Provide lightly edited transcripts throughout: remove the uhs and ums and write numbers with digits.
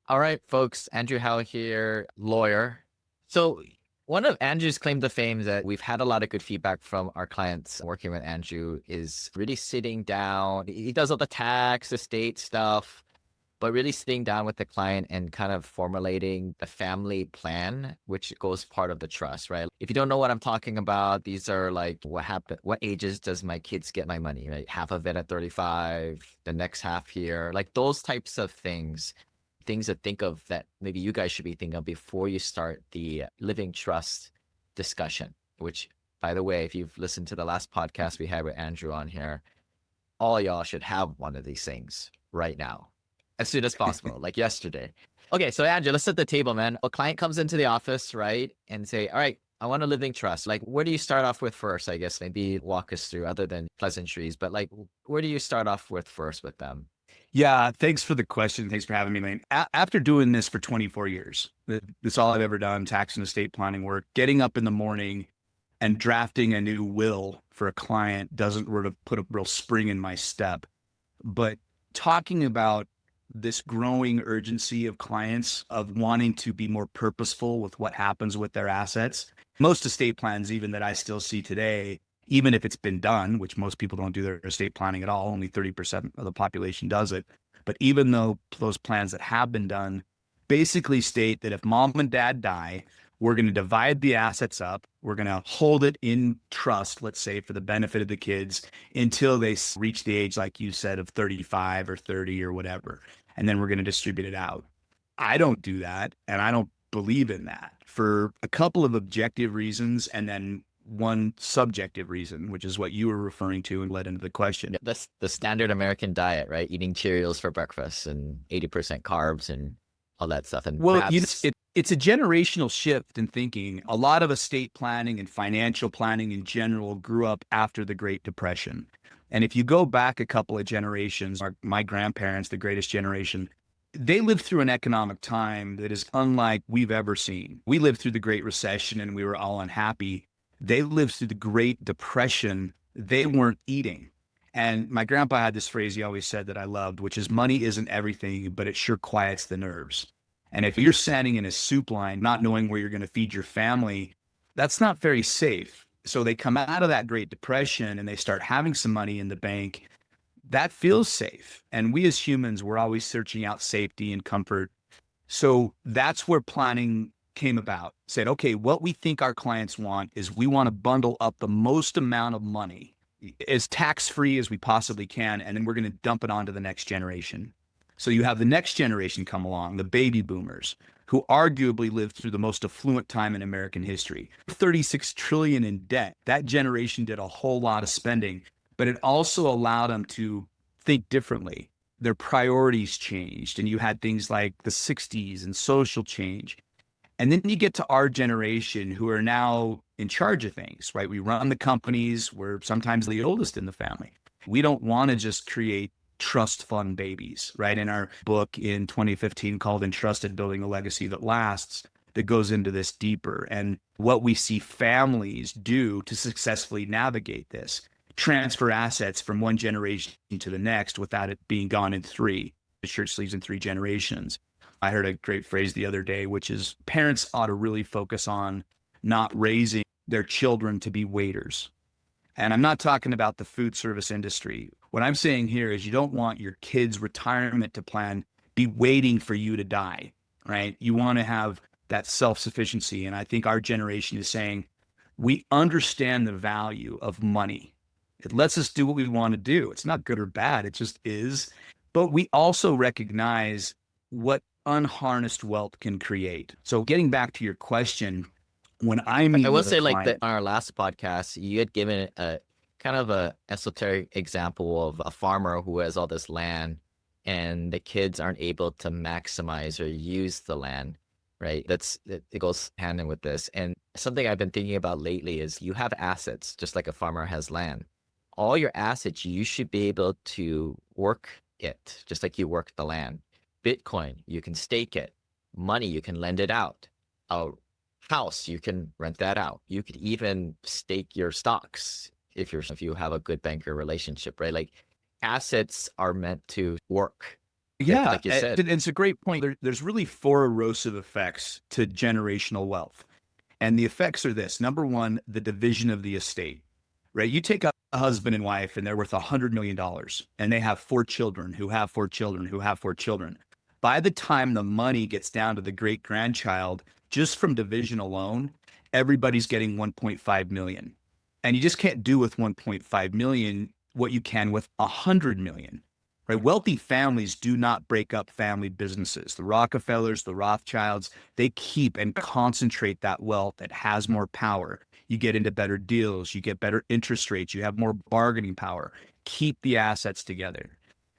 All right, folks. Andrew Howell here, lawyer. So, one of Andrew's claim to fame that we've had a lot of good feedback from our clients working with Andrew is really sitting down. He does all the tax, estate stuff, but really sitting down with the client and kind of formulating the family plan, which goes part of the trust, right? If you don't know what I'm talking about, these are like what ages does my kids get my money, right? Half of it at 35, the next half here, like those types of things to think of that maybe you guys should be thinking of before you start the living trust discussion, which, by the way, if you've listened to the last podcast we had with Andrew on here, all y'all should have one of these things right now, as soon as possible, like yesterday. Okay, so Andrew, let's set the table, man. A client comes into the office, right, and say, all right, I want a living trust. Like, where do you start off with first? I guess maybe walk us through, other than pleasantries, but like, where do you start off with first with them? Yeah, thanks for the question. Thanks for having me, Lane. After doing this for 24 years, that's all I've ever done, tax and estate planning work. Getting up in the morning and drafting a new will for a client doesn't sort of put a real spring in my step. But talking about this growing urgency of clients of wanting to be more purposeful with what happens with their assets, most estate plans, even that I still see today, even if it's been done, which most people don't do their estate planning at all, only 30% of the population does it. But even though those plans that have been done basically state that if mom and dad die, we're going to divide the assets up. We're going to hold it in trust, let's say, for the benefit of the kids until they reach the age, like you said, of 35 or 30 or whatever. And then we're going to distribute it out. I don't do that. And I don't believe in that for a couple of objective reasons. And then one subjective reason, which is what you were referring to and led into the question. Yeah, that's the standard American diet, right? Eating Cheerios for breakfast and 80% carbs and all that stuff. And Well, perhaps, it's a generational shift in thinking. A lot of estate planning and financial planning in general grew up after the Great Depression. And if you go back a couple of generations, my grandparents, the greatest generation, they lived through an economic time that is unlike we've ever seen. We lived through the Great Recession and we were all unhappy. They lived through the Great Depression. They weren't eating. And my grandpa had this phrase he always said that I loved, which is money isn't everything, but it sure quiets the nerves. And if you're standing in a soup line, not knowing where you're going to feed your family, that's not very safe. So they come out of that Great Depression and they start having some money in the bank. That feels safe. And we as humans, we're always searching out safety and comfort. So that's where planning came about. Said, okay, what we think our clients want is we want to bundle up the most amount of money as tax-free as we possibly can, and then we're going to dump it onto the next generation. So you have the next generation come along, the baby boomers, who arguably lived through the most affluent time in American history. 36 trillion in debt. That generation did a whole lot of spending, but it also allowed them to think differently. Their priorities changed, and you had things like the 60s and social change. And then you get to our generation who are now in charge of things, right? We run the companies. We're sometimes the oldest in the family. We don't want to just create trust fund babies, right? In our book in 2015 called Entrusted: Building a Legacy That Lasts, that goes into this deeper and what we see families do to successfully navigate this, transfer assets from one generation to the next without it being gone in three. The shirt sleeves in three generations. I heard a great phrase the other day, which is parents ought to really focus on not raising their children to be waiters. And I'm not talking about the food service industry. What I'm saying here is you don't want your kids' retirement to plan be waiting for you to die, right? You want to have that self-sufficiency. And I think our generation is saying we understand the value of money. It lets us do what we want to do. It's not good or bad. It just is. But we also recognize what unharnessed wealth can create. So getting back to your question, when I I meet will with a say, like client, on our last podcast, you had given a kind of a esoteric example of a farmer who has all this land and the kids aren't able to maximize or use the land, right? It goes hand in with this. And something I've been thinking about lately is you have assets, just like a farmer has land. All your assets, you should be able to work it, just like you work the land. Bitcoin, you can stake it. Money, you can lend it out. A house, you can rent that out. You could even stake your stocks if you have a good banker relationship, right? Like assets are meant to work. Yeah, like you said. it's a great point. There's really four erosive effects to generational wealth. And the effects are this. Number one, the division of the estate, right? You take a husband and wife and they're worth $100 million and they have four children who have four children who have four children. By the time the money gets down to the great grandchild, just from division alone, everybody's getting 1.5 million. And you just can't do with 1.5 million what you can with 100 million. Right? Wealthy families do not break up family businesses. The Rockefellers, the Rothschilds, they keep and concentrate that wealth that has more power. You get into better deals, you get better interest rates, you have more bargaining power. Keep the assets together.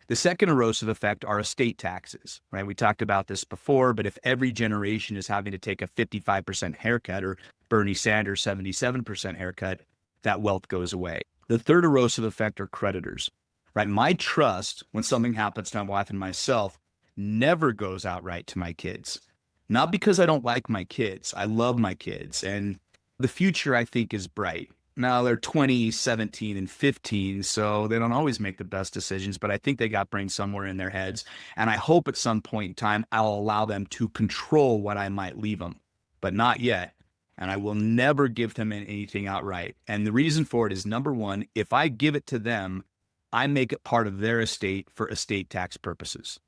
The second erosive effect are estate taxes, right? We talked about this before, but if every generation is having to take a 55% haircut or Bernie Sanders 77% haircut, that wealth goes away. The third erosive effect are creditors, right? My trust, when something happens to my wife and myself, never goes outright to my kids. Not because I don't like my kids. I love my kids. And the future, I think, is bright. Now they're 20, 17, and 15, so they don't always make the best decisions, but I think they got brains somewhere in their heads. And I hope at some point in time, I'll allow them to control what I might leave them, but not yet. And I will never give them anything outright. And the reason for it is, number one, if I give it to them, I make it part of their estate for estate tax purposes.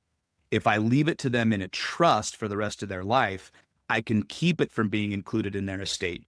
If I leave it to them in a trust for the rest of their life, I can keep it from being included in their estate.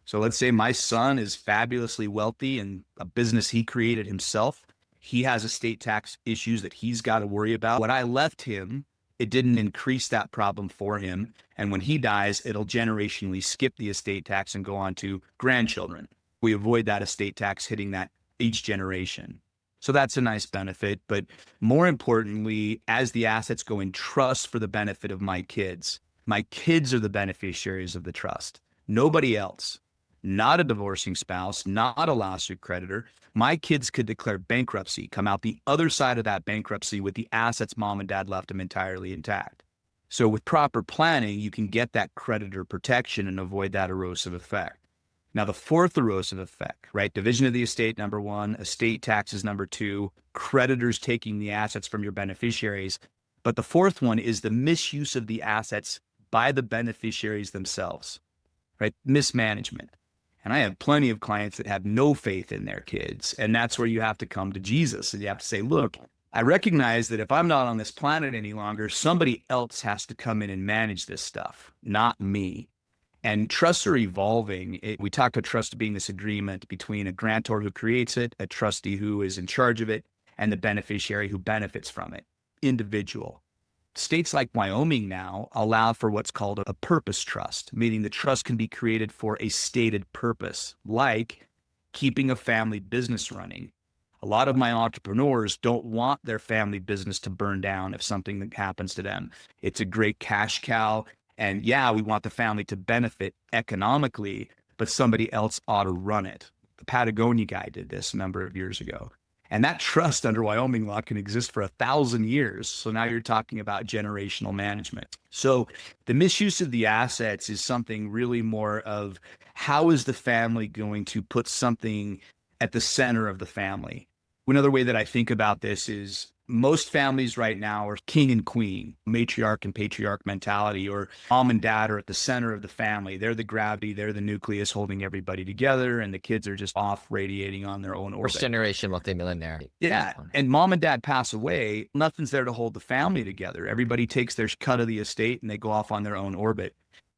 So let's say my son is fabulously wealthy in a business he created himself. He has estate tax issues that he's got to worry about. What I left him, it didn't increase that problem for him. And when he dies, it'll generationally skip the estate tax and go on to grandchildren. We avoid that estate tax hitting that each generation. So that's a nice benefit. But more importantly, as the assets go in trust for the benefit of my kids are the beneficiaries of the trust. Nobody else. Not a divorcing spouse, not a lawsuit creditor. My kids could declare bankruptcy, come out the other side of that bankruptcy with the assets mom and dad left them entirely intact. So with proper planning, you can get that creditor protection and avoid that erosive effect. Now, the fourth erosive effect, right? Division of the estate, number one, estate taxes, number two, creditors taking the assets from your beneficiaries. But the fourth one is the misuse of the assets by the beneficiaries themselves, right? Mismanagement. And I have plenty of clients that have no faith in their kids. And that's where you have to come to Jesus. And you have to say, look, I recognize that if I'm not on this planet any longer, somebody else has to come in and manage this stuff, not me. And trusts are evolving. We talk about trust being this agreement between a grantor who creates it, a trustee who is in charge of it, and the beneficiary who benefits from it, individual. States like Wyoming now allow for what's called a purpose trust, meaning the trust can be created for a stated purpose, like keeping a family business running. A lot of my entrepreneurs don't want their family business to burn down if something that happens to them. It's a great cash cow. And yeah, we want the family to benefit economically, but somebody else ought to run it. The Patagonia guy did this a number of years ago. And that trust under Wyoming law can exist for 1,000 years. So now you're talking about generational management. So the misuse of the assets is something really more of how is the family going to put something at the center of the family? Another way that I think about this is most families right now are king and queen, matriarch and patriarch mentality, or mom and dad are at the center of the family. They're the gravity, they're the nucleus holding everybody together, and the kids are just off radiating on their own orbit. First generation multimillionaire. Yeah. And mom and dad pass away, nothing's there to hold the family together. Everybody takes their cut of the estate and they go off on their own orbit.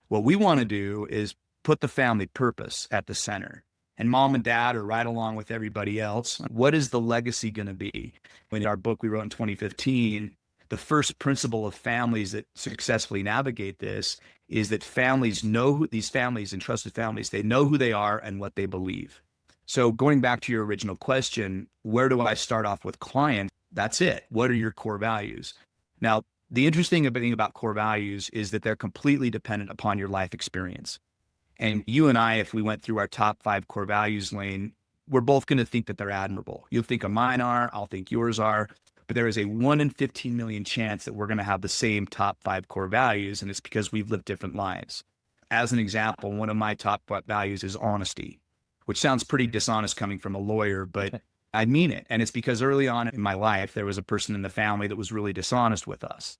What we want to do is put the family purpose at the center. And mom and dad are right along with everybody else. What is the legacy going to be? In our book we wrote in 2015, the first principle of families that successfully navigate this is that families know who these families and trusted families, they know who they are and what they believe. So going back to your original question, where do I start off with clients? That's it. What are your core values? Now, the interesting thing about core values is that they're completely dependent upon your life experience. And you and I, if we went through our top 5 core values lane, we're both going to think that they're admirable. You'll think of mine are, I'll think yours are, but there is a 1 in 15 million chance that we're going to have the same top 5 core values. And it's because we've lived different lives. As an example, one of my top values is honesty, which sounds pretty dishonest coming from a lawyer, but I mean it. And it's because early on in my life, there was a person in the family that was really dishonest with us.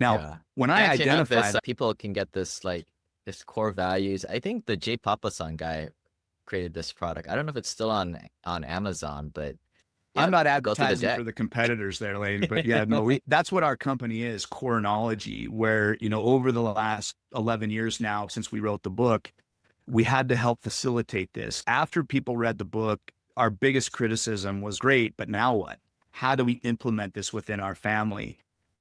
Now, Yeah. when I I actually have this, identified, people can get this like this core values. I think the J Papasan guy created this product. I don't know if it's still on Amazon, but I'm yeah, not go through the advertising deck. for the competitors there, Lane, but yeah, no, that's what our company is, Corenology, where, over the last 11 years now, since we wrote the book, we had to help facilitate this. After people read the book, our biggest criticism was great, but now what? How do we implement this within our family?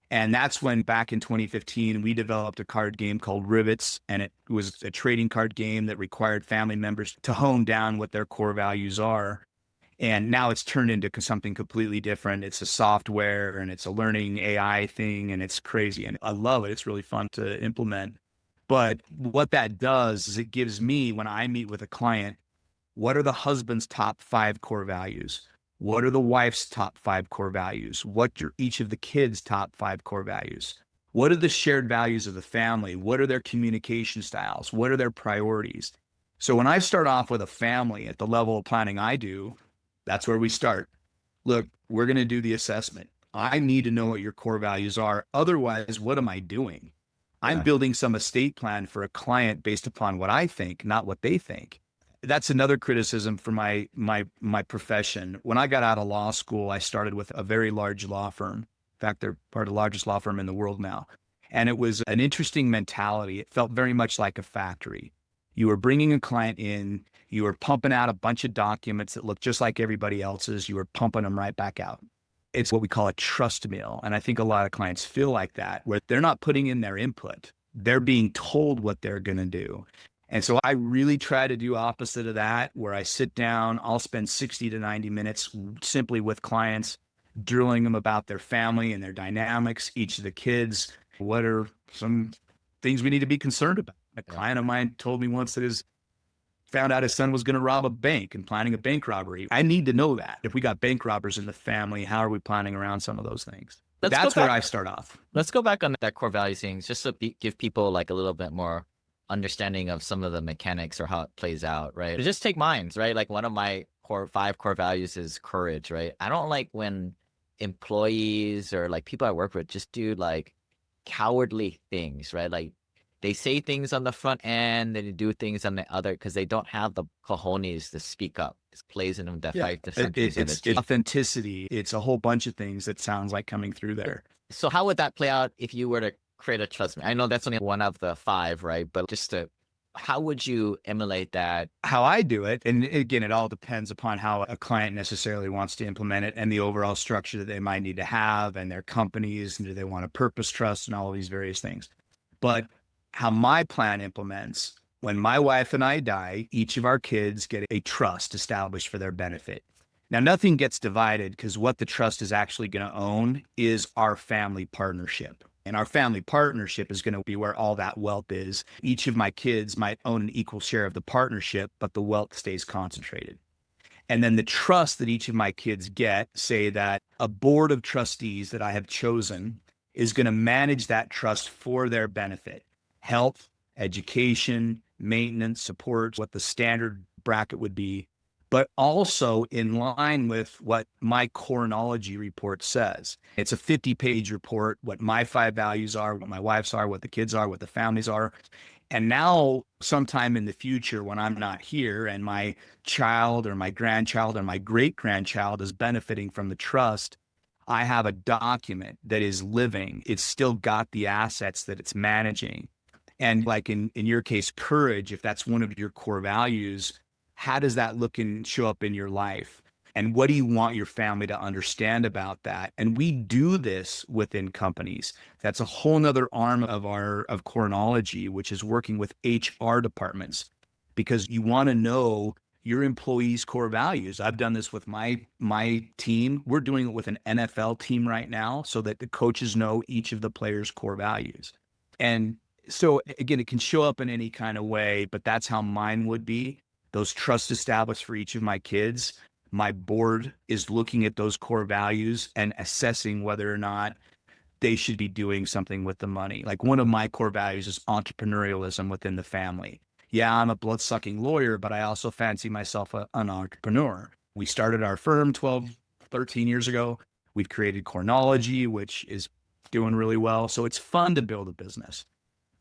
And that's when back in 2015, we developed a card game called Rivets. And it was a trading card game that required family members to hone down what their core values are. And now it's turned into something completely different. It's a software and it's a learning AI thing and it's crazy. And I love it. It's really fun to implement. But what that does is it gives me, when I meet with a client, what are the husband's top 5 core values? What are the wife's top 5 core values? What are each of the kids' top 5 core values? What are the shared values of the family? What are their communication styles? What are their priorities? So when I start off with a family at the level of planning I do, that's where we start. Look, we're going to do the assessment. I need to know what your core values are. Otherwise, what am I doing? I'm Yeah. building some estate plan for a client based upon what I think, not what they think. That's another criticism for my profession. When I got out of law school, I started with a very large law firm. In fact, they're part of the largest law firm in the world now. And it was an interesting mentality. It felt very much like a factory. You were bringing a client in, you were pumping out a bunch of documents that looked just like everybody else's. You were pumping them right back out. It's what we call a trust mill. And I think a lot of clients feel like that, where they're not putting in their input. They're being told what they're going to do. And so I really try to do opposite of that, where I sit down, I'll spend 60 to 90 minutes simply with clients, drilling them about their family and their dynamics, each of the kids. What are some things we need to be concerned about? A Yeah. client of mine told me once that found out his son was going to rob a bank and planning a bank robbery. I need to know that. If we got bank robbers in the family, how are we planning around some of those things? Let's go That's where back. I start off. Let's go back on that core value things, just to give people like a little bit more understanding of some of the mechanics or how it plays out, right? Just take mines, right? Like one of my 5 core values is courage, right? I don't like when employees or like people I work with just do like cowardly things, right? Like they say things on the front end, and they do things on the other because they don't have the cojones to speak up. It plays in them that fight the countries and the It's teeth. authenticity. It's a whole bunch of things that sounds like coming through there. So how would that play out if you were to create a trust me? I know that's only one of the 5, right? But just to, how would you emulate that? How I do it, and again, it all depends upon how a client necessarily wants to implement it and the overall structure that they might need to have and their companies, and do they want a purpose trust and all of these various things. But how my plan implements, when my wife and I die, each of our kids get a trust established for their benefit. Now, nothing gets divided because what the trust is actually going to own is our family partnership. And our family partnership is going to be where all that wealth is. Each of my kids might own an equal share of the partnership, but the wealth stays concentrated. And then the trust that each of my kids get, say that a board of trustees that I have chosen is going to manage that trust for their benefit. Health, education, maintenance, support, what the standard bracket would be, but also in line with what my Corenology report says. It's a 50-page report, what my 5 values are, what my wife's are, what the kids are, what the families are. And now, sometime in the future, when I'm not here and my child or my grandchild or my great-grandchild is benefiting from the trust, I have a document that is living. It's still got the assets that it's managing. And like in your case, courage, if that's one of your core values, how does that look and show up in your life? And what do you want your family to understand about that? And we do this within companies. That's a whole nother arm of Corenology, which is working with HR departments, because you want to know your employees' core values. I've done this with my team. We're doing it with an NFL team right now so that the coaches know each of the players' core values. And so again, it can show up in any kind of way, but that's how mine would be. Those trusts established for each of my kids. My board is looking at those core values and assessing whether or not they should be doing something with the money. Like one of my core values is entrepreneurialism within the family. Yeah, I'm a blood-sucking lawyer, but I also fancy myself an entrepreneur. We started our firm 12, 13 years ago. We've created Cornology, which is doing really well. So it's fun to build a business.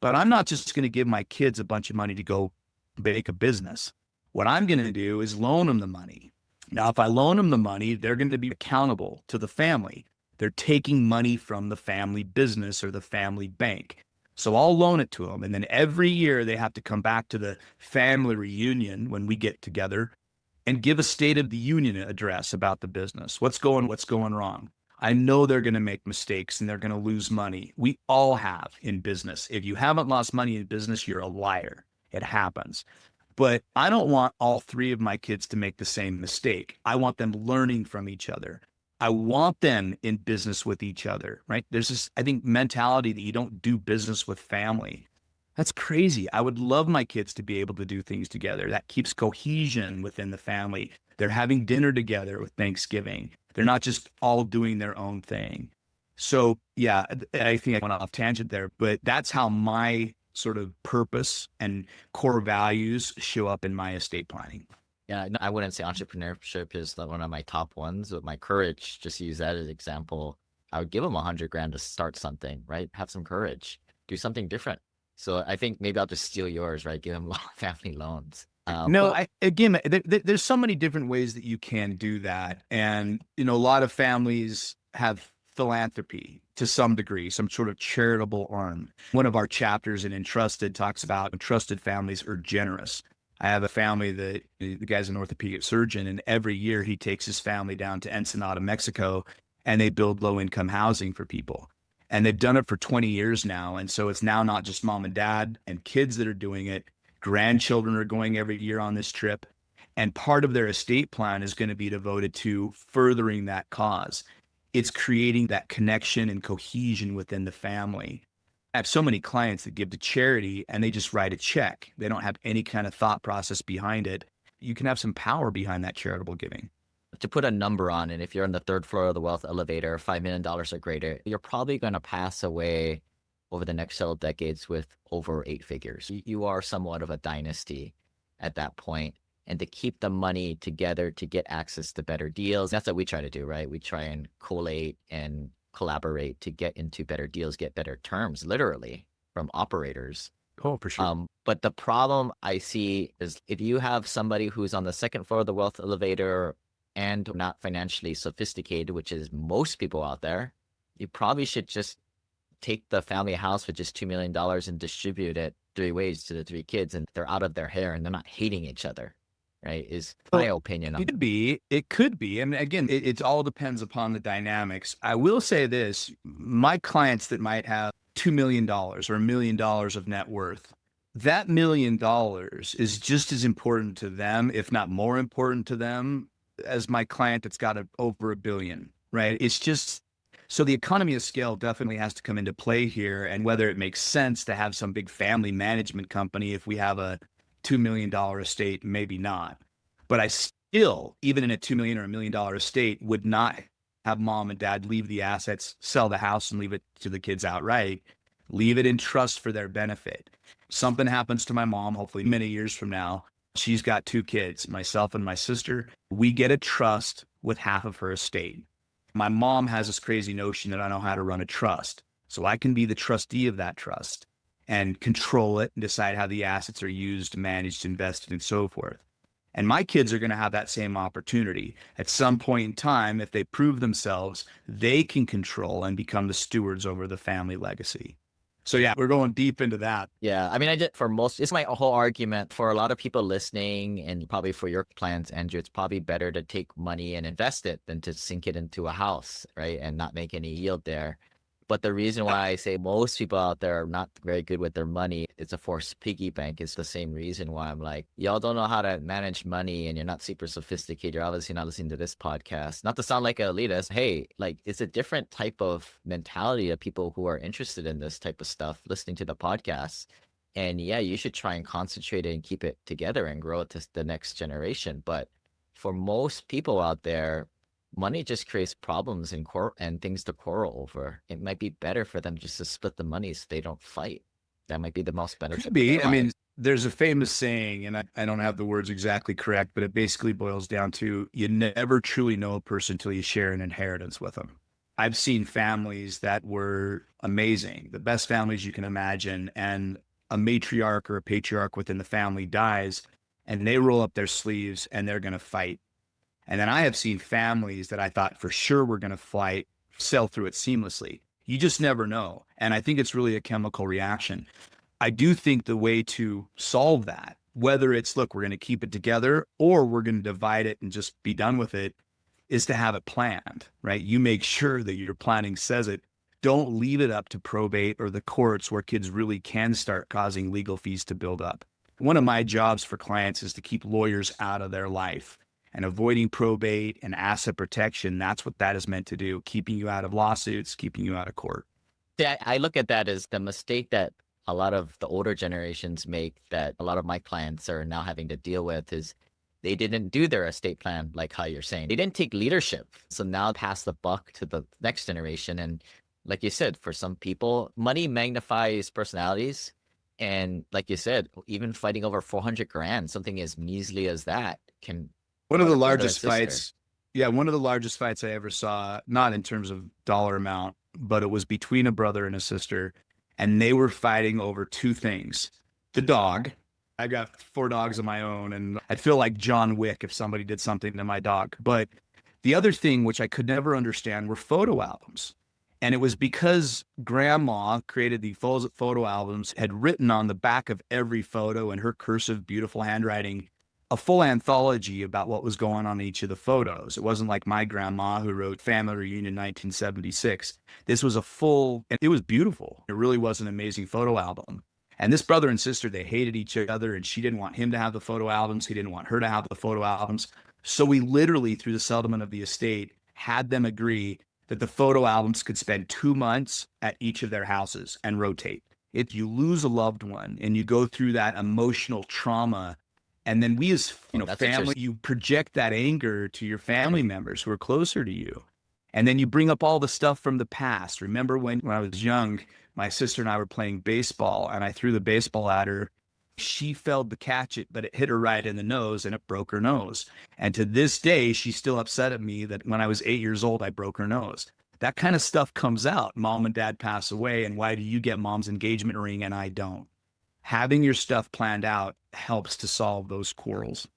But I'm not just going to give my kids a bunch of money to go make a business. What I'm going to do is loan them the money. Now, if I loan them the money, they're going to be accountable to the family. They're taking money from the family business or the family bank. So I'll loan it to them. And then every year they have to come back to the family reunion when we get together and give a state of the union address about the business. What's going wrong? I know they're going to make mistakes and they're going to lose money. We all have in business. If you haven't lost money in business, you're a liar. It happens. But I don't want all three of my kids to make the same mistake. I want them learning from each other. I want them in business with each other, right? There's this, I think, mentality that you don't do business with family. That's crazy. I would love my kids to be able to do things together. That keeps cohesion within the family. They're having dinner together with Thanksgiving. They're not just all doing their own thing. So yeah, I think I went off tangent there, but that's how my sort of purpose and core values show up in my estate planning. Yeah, no, I wouldn't say entrepreneurship is one of my top ones, but my courage, just use that as an example. I would give them 100 grand to start something, right? Have some courage, do something different. So I think maybe I'll just steal yours, right? Give them family loans. No, again, there's so many different ways that you can do that. And, you know, a lot of families have philanthropy to some degree, some sort of charitable arm. One of our chapters in Entrusted talks about entrusted families are generous. I have a family that the guy's an orthopedic surgeon, and every year he takes his family down to Ensenada, Mexico, and they build low-income housing for people. And they've done it for 20 years now. And so it's now not just mom and dad and kids that are doing it. Grandchildren are going every year on this trip. And part of their estate plan is going to be devoted to furthering that cause. It's creating that connection and cohesion within the family. I have so many clients that give to charity and they just write a check. They don't have any kind of thought process behind it. You can have some power behind that charitable giving. To put a number on it, if you're on the third floor of the wealth elevator, $5 million or greater, you're probably going to pass away over the next several decades with over 8 figures. You are somewhat of a dynasty at that point. And to keep the money together to get access to better deals, that's what we try to do, right? We try and collate and collaborate to get into better deals, get better terms, literally, from operators. Oh, for sure. But the problem I see is if you have somebody who's on the second floor of the wealth elevator and not financially sophisticated, which is most people out there, you probably should just take the family house with just $2 million and distribute it 3 ways to the 3 kids, and they're out of their hair and they're not hating each other, right? Is my opinion on it. It could be. And again, it all depends upon the dynamics. I will say this, my clients that might have $2 million or $1 million of net worth, that $1 million is just as important to them, if not more important to them, as my client that's got over $1 billion, right? It's just, so the economy of scale definitely has to come into play here, and whether it makes sense to have some big family management company if we have a $2 million estate, maybe not. But I still, even in a $2 million or $1 million estate, would not have mom and dad leave the assets, sell the house and leave it to the kids outright. Leave it in trust for their benefit. Something happens to my mom, hopefully many years from now. She's got 2 kids, myself and my sister. We get a trust with half of her estate. My mom has this crazy notion that I know how to run a trust. So I can be the trustee of that trust and control it and decide how the assets are used, managed, invested, and so forth. And my kids are going to have that same opportunity. At some point in time, if they prove themselves, they can control and become the stewards over the family legacy. So yeah, we're going deep into that. Yeah, I mean, it's my whole argument for a lot of people listening, and probably for your clients, Andrew, it's probably better to take money and invest it than to sink it into a house, right? And not make any yield there. But the reason why I say most people out there are not very good with their money, it's a forced piggy bank. It's the same reason why I'm like, y'all don't know how to manage money and you're not super sophisticated. You're obviously not listening to this podcast. Not to sound like an elitist. Hey, like, it's a different type of mentality of people who are interested in this type of stuff, listening to the podcast. And yeah, you should try and concentrate it and keep it together and grow it to the next generation. But for most people out there, money just creates problems and things to quarrel over. It might be better for them just to split the money so they don't fight. That might be the most beneficial. Could be. I mean, There's a famous saying, and I don't have the words exactly correct, but it basically boils down to you never truly know a person until you share an inheritance with them. I've seen families that were amazing, the best families you can imagine, and a matriarch or a patriarch within the family dies, and they roll up their sleeves and they're going to fight. And then I have seen families that I thought for sure were going to fight, sail through it seamlessly. You just never know. And I think it's really a chemical reaction. I do think the way to solve that, whether it's, look, we're going to keep it together or we're going to divide it and just be done with it, is to have it planned, right? You make sure that your planning says it. Don't leave it up to probate or the courts where kids really can start causing legal fees to build up. One of my jobs for clients is to keep lawyers out of their life, and avoiding probate and asset protection. That's what that is meant to do, keeping you out of lawsuits, keeping you out of court. Yeah, I look at that as the mistake that a lot of the older generations make, that a lot of my clients are now having to deal with, is they didn't do their estate plan like how you're saying. They didn't take leadership. So now pass the buck to the next generation. And like you said, for some people, money magnifies personalities. And like you said, even fighting over 400 grand, something as measly as that can. One of What the a brother and largest sister. fights, yeah, one of the largest fights I ever saw, not in terms of dollar amount, but it was between a brother and a sister, and they were fighting over two things. The dog. I got 4 dogs of my own, and I'd feel like John Wick if somebody did something to my dog. But the other thing, which I could never understand, were photo albums. And it was because grandma created the photo albums, had written on the back of every photo in her cursive, beautiful handwriting, a full anthology about what was going on in each of the photos. It wasn't like my grandma who wrote Family Reunion 1976. This was a full, and it was beautiful. It really was an amazing photo album. And this brother and sister, they hated each other, and she didn't want him to have the photo albums. He didn't want her to have the photo albums. So we literally, through the settlement of the estate, had them agree that the photo albums could spend 2 months at each of their houses and rotate. If you lose a loved one and you go through that emotional trauma, and then we as That's family, interesting. you project that anger to your family members who are closer to you. And then you bring up all the stuff from the past. Remember when I was young, my sister and I were playing baseball, and I threw the baseball at her. She failed to catch it, but it hit her right in the nose and it broke her nose. And to this day, she's still upset at me that when I was 8 years old, I broke her nose. That kind of stuff comes out. Mom and dad pass away, and why do you get mom's engagement ring and I don't? Having your stuff planned out helps to solve those quarrels.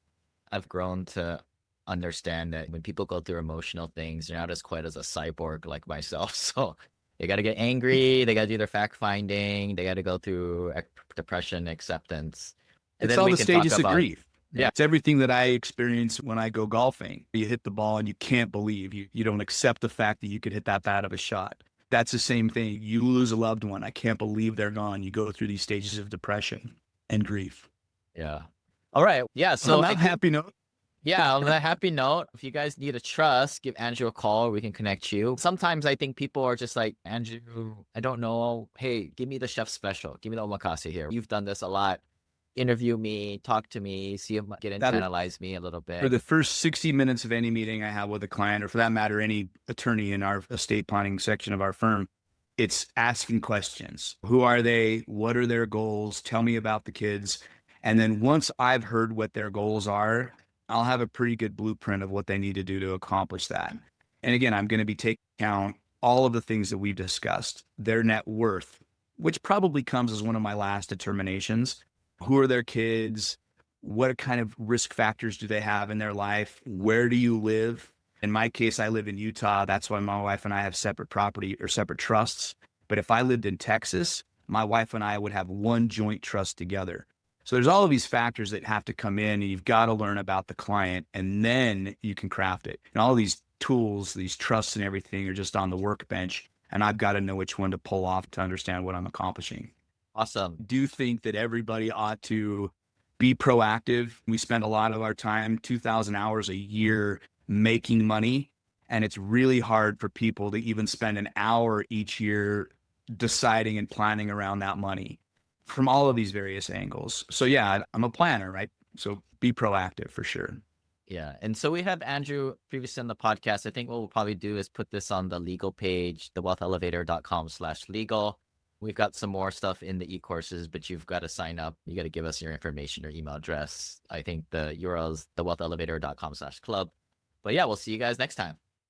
I've grown to understand that when people go through emotional things, they're not as quite as a cyborg like myself. So they got to get angry. They got to do their fact finding. They got to go through depression, acceptance. And It's then all we the can talk stages of about, grief. yeah, It's everything that I experience when I go golfing. You hit the ball and you can't believe you don't accept the fact that you could hit that bad of a shot. That's the same thing. You lose a loved one. I can't believe they're gone. You go through these stages of depression and grief. yeah. All right. Yeah. So So on that happy note, yeah, on that happy note, if you guys need a trust, give Andrew a call. We can connect you. Sometimes I think people are just like, Andrew, I don't know. Hey, give me the chef special. Give me the omakase here. You've done this a lot. Interview me, talk to me, see if get into that analyze me a little for bit. the first 60 minutes of any meeting I have with a client, or for that matter, any attorney in our estate planning section of our firm, it's asking questions. Who are they? What are their goals? Tell me about the kids. And then once I've heard what their goals are, I'll have a pretty good blueprint of what they need to do to accomplish that. And again, I'm going to be taking account all of the things that we've discussed, their net worth, which probably comes as one of my last determinations. Who are their kids? What kind of risk factors do they have in their life? Where do you live? In my case, I live in Utah. That's why my wife and I have separate property or separate trusts. But if I lived in Texas, my wife and I would have one joint trust together. So there's all of these factors that have to come in, and you've got to learn about the client, and then you can craft it. And all these tools, these trusts and everything are just on the workbench, and I've got to know which one to pull off to understand what I'm accomplishing. Awesome. I do think that everybody ought to be proactive. We spend a lot of our time, 2,000 hours a year, making money. And it's really hard for people to even spend an hour each year deciding and planning around that money from all of these various angles. So yeah, I'm a planner, right? So be proactive for sure. Yeah. And so we have Andrew previously on the podcast. I think what we'll probably do is put this on the legal page, thewealthelevator.com/legal. We've got some more stuff in the e-courses, but you've got to sign up. You got to give us your information, your email address. I think the URL is thewealthelevator.com/club. But yeah, we'll see you guys next time.